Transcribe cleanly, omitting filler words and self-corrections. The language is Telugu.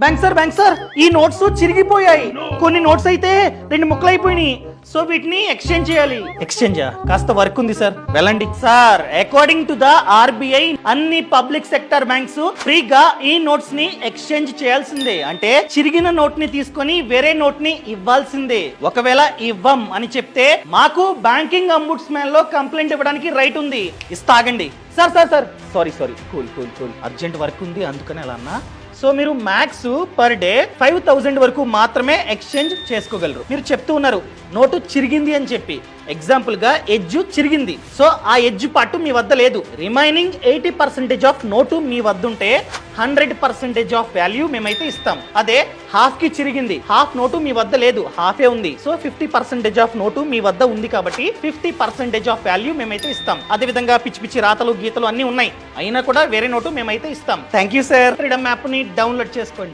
బ్యాంక్ సార్ ఈ నోట్స్ చిరిగిపోయాయి. కొన్ని నోట్స్ అయితే 2 ముక్కలైపోయినాయి. సో వీటిని ఎక్స్చేంజ్ చేయాలి. ఎక్స్చేంజా? కాస్త వర్క్ ఉంది సార్, వెళ్ళండి. Sir, according to the RBI అన్ని పబ్లిక్ సెక్టర్ బ్యాంక్స్ ఫ్రీగా ఈ నోట్స్ ని ఎక్స్చేంజ్ చేయాల్సిందే. అంటే చిరిగిన నోట్ ని తీసుకొని వేరే నోట్ ని ఇవ్వాల్సిందే. ఒకవేళ ఇవ్వం అని చెప్తే మాకు బ్యాంకింగ్ అంబుడ్స్మన్ లో కంప్లైంట్ ఇవ్వడానికి రైట్ ఉంది. ఇస్తాగండి. Sir sorry cool urgent work ఉంది అందుకని అలా అన్నా. సో మీరు మ్యాక్స్ పర్ డే 5000 వరకు మాత్రమే ఎక్స్చేంజ్ చేసుకోగలరు. మీరు చెప్తూ ఉన్నారు నోటు చిరిగింది అని చెప్పి. ఎగ్జాంపుల్ గా ఎడ్జ్ చిరిగింది. సో ఆ ఎడ్జ్ పార్ట్ మీ వద్ద లేదు. రిమైనింగ్ 80% ఆఫ్ నోటు మీ వద్ద ఉంటే 100% ఆఫ్ వాల్యూ మేమైతే ఇస్తాం. అదే హాఫ్ కి చిరిగింది, హాఫ్ నోటు మీ వద్ద లేదు, హాఫే ఉంది. సో 50% ఆఫ్ నోటు మీ వద్ద ఉంది కాబట్టి 50% ఆఫ్ వాల్యూ మేమైతే ఇస్తాం. అదే విధంగా పిచ్చి పిచ్చి రాతలు గీతలు అన్ని ఉన్నాయి, అయినా కూడా వేరే నోటు మేమైతే ఇస్తాం. Thank you sir. Freedom app ని డౌన్లోడ్ చేసుకోండి.